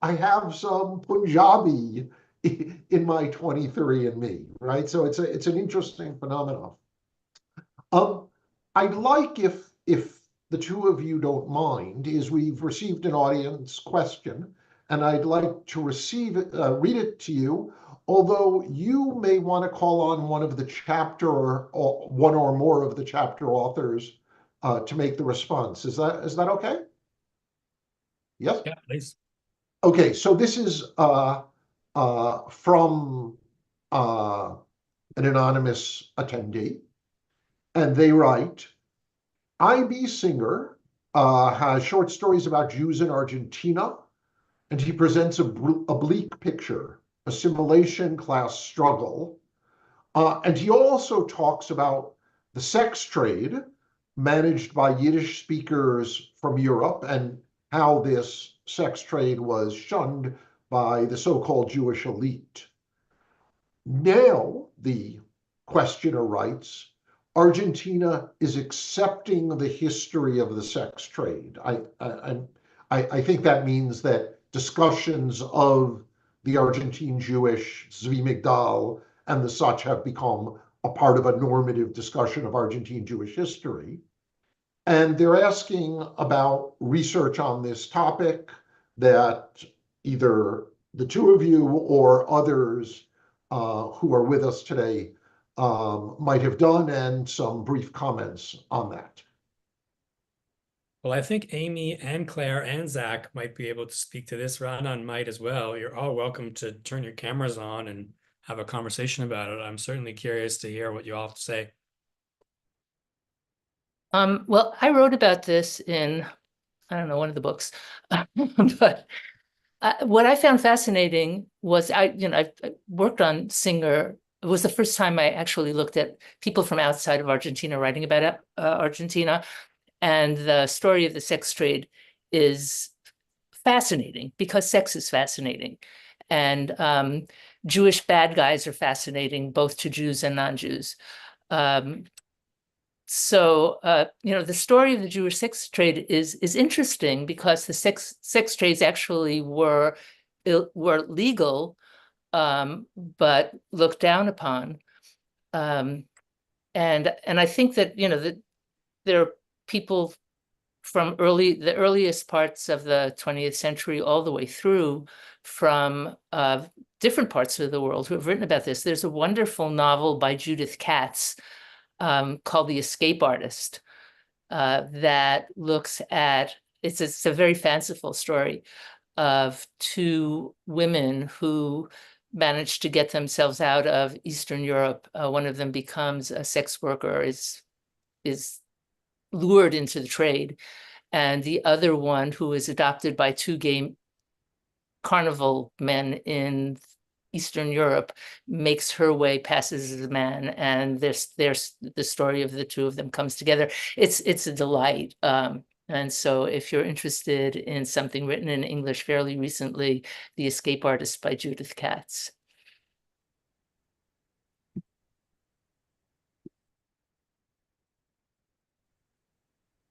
I have some Punjabi in my 23andMe," right? So it's an interesting phenomenon. I'd like, if the two of you don't mind, is we've received an audience question, and I'd like to read it to you, although you may want to call on one of the chapter or one or more of the chapter authors to make the response. Is that okay? Yes? Yeah, please. Okay, so this is from an anonymous attendee, and they write, I.B. Singer has short stories about Jews in Argentina, and he presents a bleak picture, assimilation, class struggle. And he also talks about the sex trade managed by Yiddish speakers from Europe and how this sex trade was shunned by the so-called Jewish elite. Now, the questioner writes, Argentina is accepting the history of the sex trade. I think that means that discussions of the Argentine Jewish Zvi Migdal and the such have become a part of a normative discussion of Argentine Jewish history. And they're asking about research on this topic that either the two of you or others who are with us today might have done, and some brief comments on that. Well, I think Amy and Claire and Zach might be able to speak to this. Ranan might as well. You're all welcome to turn your cameras on and have a conversation about it. I'm certainly curious to hear what you all have to say. Well, I wrote about this in, I don't know, one of the books, but what I found fascinating was I worked on Singer. It was the first time I actually looked at people from outside of Argentina writing about Argentina. And the story of the sex trade is fascinating because sex is fascinating. And Jewish bad guys are fascinating, both to Jews and non-Jews. So the story of the Jewish sex trade is interesting because the sex trades actually were legal, but looked down upon. And I think that that there are people from the earliest parts of the 20th century all the way through from different parts of the world who have written about this. There's a wonderful novel by Judith Katz called The Escape Artist that looks at, it's a very fanciful story, of two women who managed to get themselves out of Eastern Europe. One of them becomes a sex worker, is lured into the trade, and the other one, who is adopted by two gay carnival men in Eastern Europe, makes her way, passes as a man, and there's the story of the two of them comes together. It's a delight. And so if you're interested in something written in English fairly recently, The Escape Artist by Judith Katz.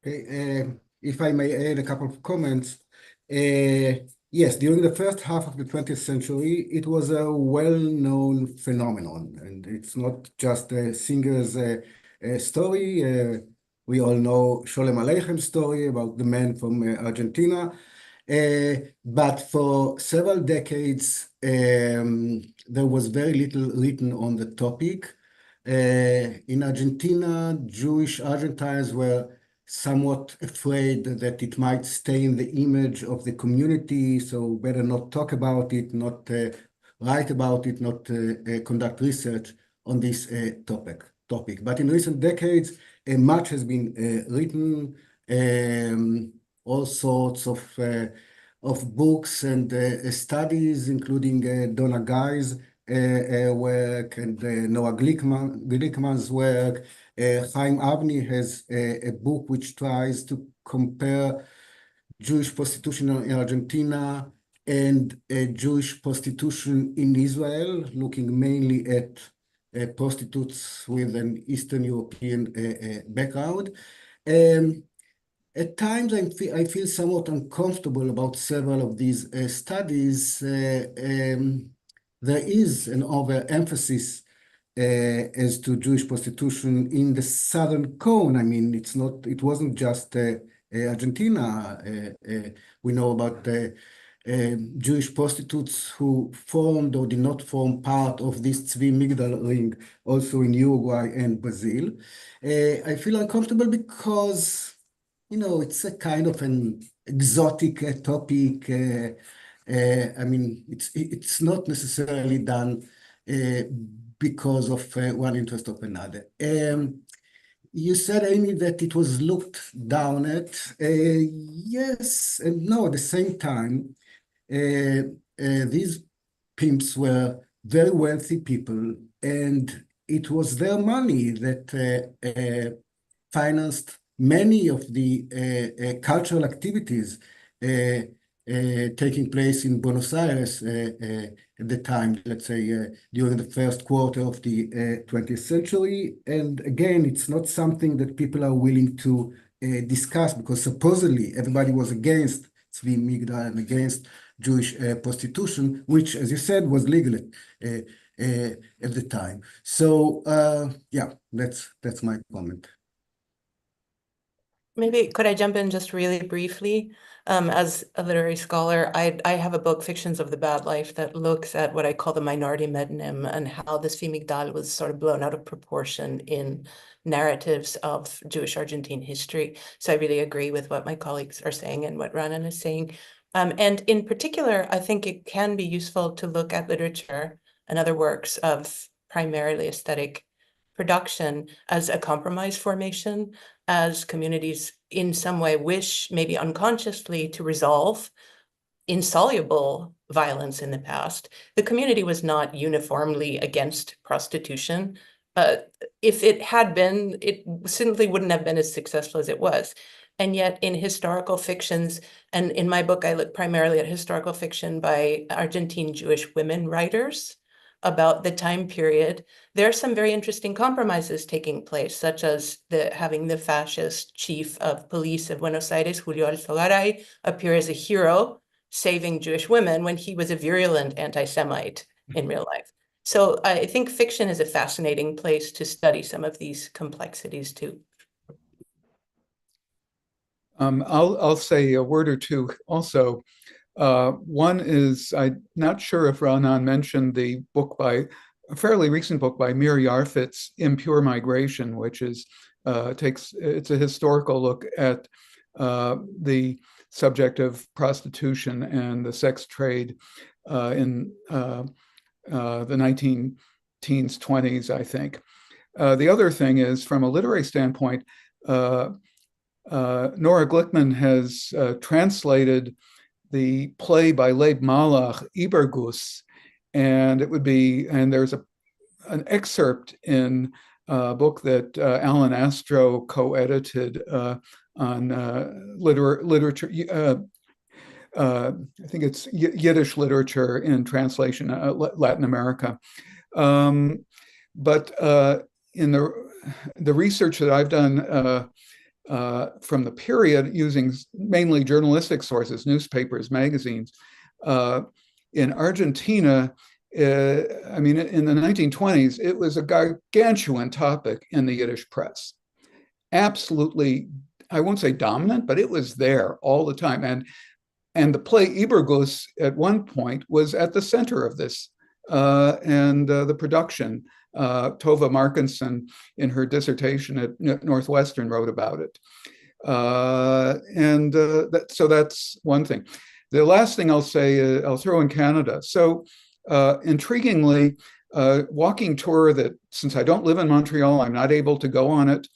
Okay, if I may add a couple of comments. Yes, during the first half of the 20th century, it was a well-known phenomenon, and it's not just a singer's story. We all know Sholem Aleichen's story about the man from Argentina. But for several decades, there was very little written on the topic. In Argentina, Jewish Argentines were somewhat afraid that it might stain the image of the community, so better not talk about it, not write about it, not conduct research on this topic. But in recent decades, much has been written, all sorts of books and studies, including Donna Guy's work and Noah Glickman's work. Chaim Avni has a book which tries to compare Jewish prostitution in Argentina and Jewish prostitution in Israel, looking mainly at prostitutes with an Eastern European background. At times, I feel somewhat uncomfortable about several of these studies. There is an overemphasis as to Jewish prostitution in the Southern Cone. I mean, it wasn't just Argentina. We know about Jewish prostitutes who formed or did not form part of this Tzvi Migdal ring, also in Uruguay and Brazil. I feel uncomfortable because, it's a kind of an exotic topic. I mean, it's not necessarily done because of one interest of another. You said, Amy, that it was looked down at. Yes and no. At the same time, these pimps were very wealthy people, and it was their money that financed many of the cultural activities taking place in Buenos Aires at the time, let's say, during the first quarter of the 20th century. And again, it's not something that people are willing to discuss, because supposedly everybody was against Tzvi Migdal and against Jewish prostitution, which, as you said, was legal at the time. So, yeah, that's my comment. Maybe could I jump in just really briefly? As a literary scholar, I have a book, Fictions of the Bad Life, that looks at what I call the minority metonym and how this Tzvi Migdal was sort of blown out of proportion in narratives of Jewish Argentine history. So I really agree with what my colleagues are saying and what Ranan is saying. And in particular, I think it can be useful to look at literature and other works of primarily aesthetic production as a compromise formation, as communities in some way wish, maybe unconsciously, to resolve insoluble violence in the past. The community was not uniformly against prostitution. If it had been, it simply wouldn't have been as successful as it was. And yet in historical fictions, and in my book, I look primarily at historical fiction by Argentine Jewish women writers about the time period, there are some very interesting compromises taking place, such as having the fascist chief of police of Buenos Aires, Julio Alzogaray, appear as a hero, saving Jewish women when he was a virulent anti-Semite in real life. So I think fiction is a fascinating place to study some of these complexities too. I'll say a word or two also. One is, I'm not sure if Ranan mentioned the book a fairly recent book by Mir Yarfitz, Impure Migration, which is it's a historical look at the subject of prostitution and the sex trade in the 19-teens, 20s, I think. The other thing is, from a literary standpoint, Nora Glickman has translated the play by Leib Malach, Ibergus, and there's an excerpt in a book that Alan Astro co-edited on literature. I think it's Yiddish literature in translation, Latin America. But in the research that I've done from the period, using mainly journalistic sources, newspapers, magazines, in Argentina, I mean, in the 1920s, it was a gargantuan topic in the Yiddish press. Absolutely, I won't say dominant, but it was there all the time. And the play Ibergus at one point was at the center of this. And the production, Tova Markinson, in her dissertation at Northwestern, wrote about it. So that's one thing. The last thing I'll say, I'll throw in Canada. So intriguingly, walking tour that, since I don't live in Montreal, I'm not able to go on it.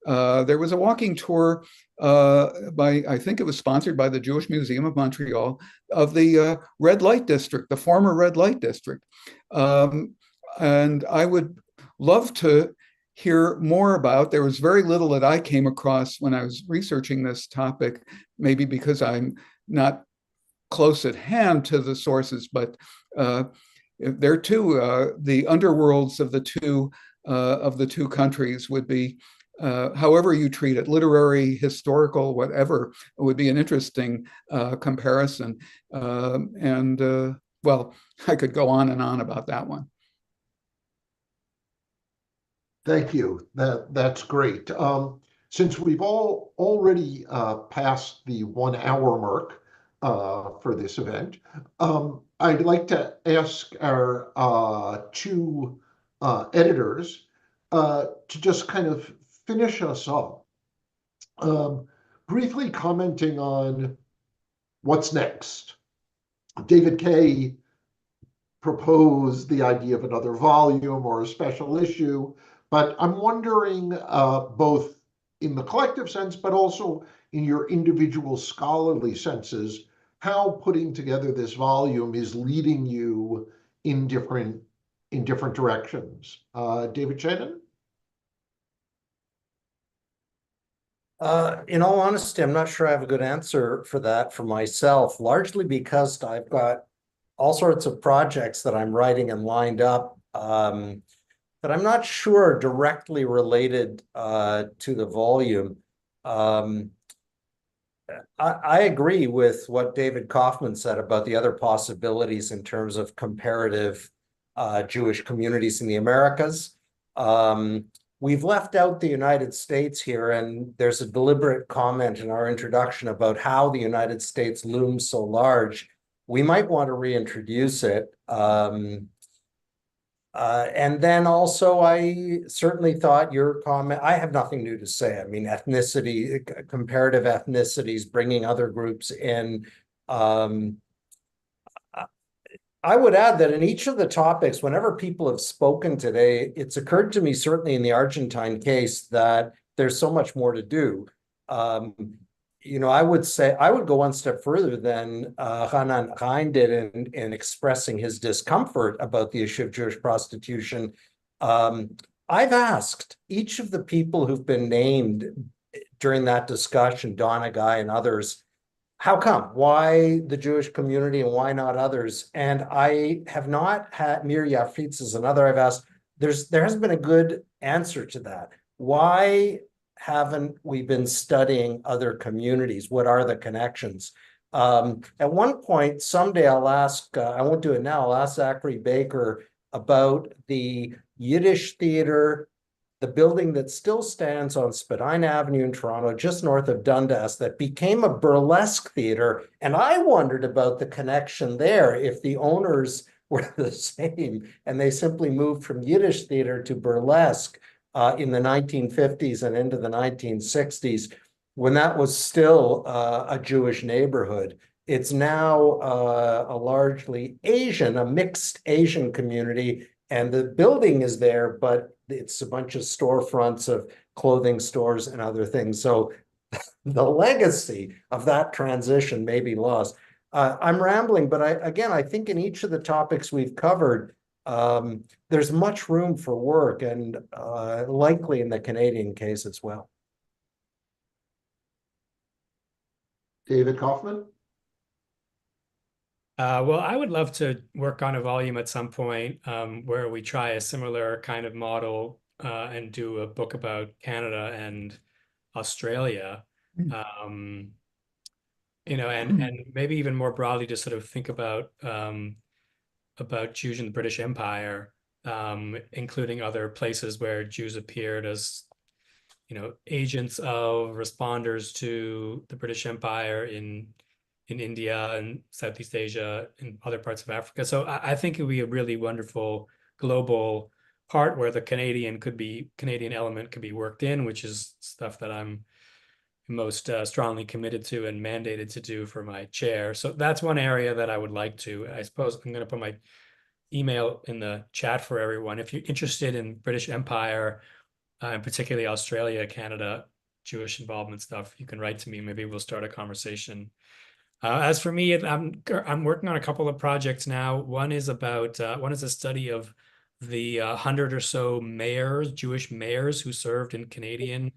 There was a walking tour I think it was sponsored by the Jewish Museum of Montreal, of the red light district, the former red light district. And I would love to hear more about. There was very little that I came across when I was researching this topic, maybe because I'm not close at hand to the sources, but there too, the underworlds of the two countries would be, however you treat it, literary, historical, whatever, would be an interesting comparison. Well, I could go on and on about that one. Thank you. That's great. Since we've all already passed the 1 hour mark for this event, I'd like to ask our two editors to just kind of finish us up, briefly commenting on what's next. David K proposed the idea of another volume or a special issue, but I'm wondering, both in the collective sense, but also in your individual scholarly senses, how putting together this volume is leading you in different directions. David Sheinin? In all honesty, I'm not sure I have a good answer for that for myself, largely because I've got all sorts of projects that I'm writing and lined up that I'm not sure are directly related to the volume. I agree with what David Koffman said about the other possibilities in terms of comparative Jewish communities in the Americas. We've left out the United States here, and there's a deliberate comment in our introduction about how the United States looms so large. We might want to reintroduce it. And then also, I certainly thought your comment, I have nothing new to say. I mean, ethnicity, comparative ethnicities, bringing other groups in. I would add that in each of the topics, whenever people have spoken today, it's occurred to me, certainly in the Argentine case, that there's so much more to do. You know, I would say, I would go one step further than Hanan Rein did in expressing his discomfort about the issue of Jewish prostitution. I've asked each of the people who've been named during that discussion, Donna Guy and others, how come? Why the Jewish community and why not others? And I have not had, Mir Yafritz is another I've asked, there hasn't been a good answer to that. Why haven't we been studying other communities? What are the connections? At one point, someday I'll ask, I won't do it now, I'll ask Zachary Baker about the Yiddish theater, the building that still stands on Spadina Avenue in Toronto, just north of Dundas, that became a burlesque theater. And I wondered about the connection there, if the owners were the same and they simply moved from Yiddish theater to burlesque in the 1950s and into the 1960s. when that was still a Jewish neighborhood. It's now a largely Asian, a mixed Asian community, and the building is there, but it's a bunch of storefronts of clothing stores and other things. So the legacy of that transition may be lost. I'm rambling, but I think in each of the topics we've covered, there's much room for work, and likely in the Canadian case as well. David Koffman? Well, I would love to work on a volume at some point where we try a similar kind of model and do a book about Canada and Australia. And maybe even more broadly, just sort of think about Jews in the British Empire, including other places where Jews appeared as, agents of responders to the British Empire in India and Southeast Asia and other parts of Africa. So I think it would be a really wonderful global part where the Canadian element could be worked in, which is stuff that I'm most strongly committed to and mandated to do for my chair. So that's one area that I would like to. I suppose I'm going to put my email in the chat for everyone. If you're interested in British Empire, and particularly Australia, Canada, Jewish involvement stuff, you can write to me. Maybe we'll start a conversation. As for me, I'm working on a couple of projects now. One is a study of the 100 or so Jewish mayors who served in Canadian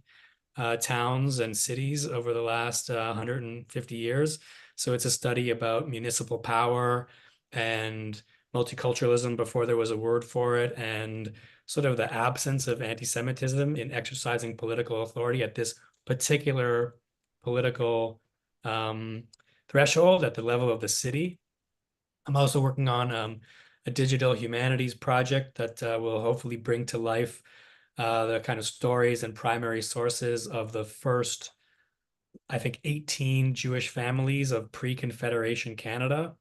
towns and cities over the last 150 years. So it's a study about municipal power and multiculturalism before there was a word for it, and sort of the absence of anti-Semitism in exercising political authority at this particular political threshold at the level of the city. I'm also working on a digital humanities project that will hopefully bring to life the kind of stories and primary sources of the first, I think, 18 Jewish families of pre-Confederation Canada.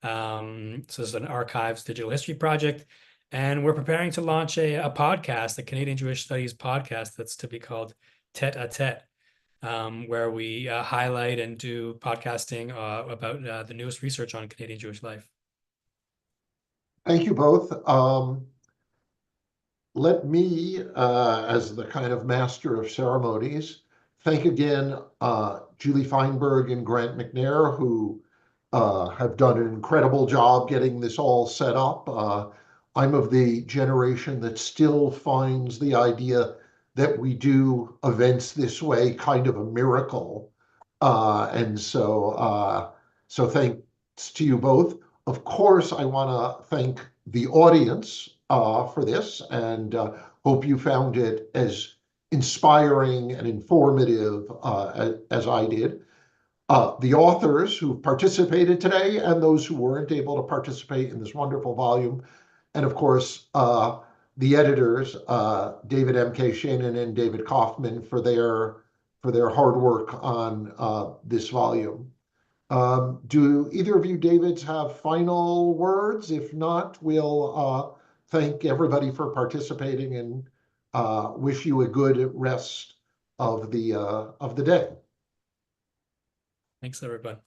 So it's an archives digital history project. And we're preparing to launch a podcast, a Canadian Jewish Studies podcast that's to be called Tete a Tete, where we highlight and do podcasting about the newest research on Canadian Jewish life. Thank you both. Let me, as the kind of master of ceremonies, thank again Julie Feinberg and Grant McNair, who have done an incredible job getting this all set up. I'm of the generation that still finds the idea that we do events this way kind of a miracle. And so thanks to you both. Of course, I want to thank the audience for this, and hope you found it as inspiring and informative as I did. The authors who participated today and those who weren't able to participate in this wonderful volume, and of course, the editors, David M.K. Sheinin and David Koffman, for their hard work on this volume. Do either of you Davids have final words? If not, we'll thank everybody for participating and wish you a good rest of the day. Thanks, everybody.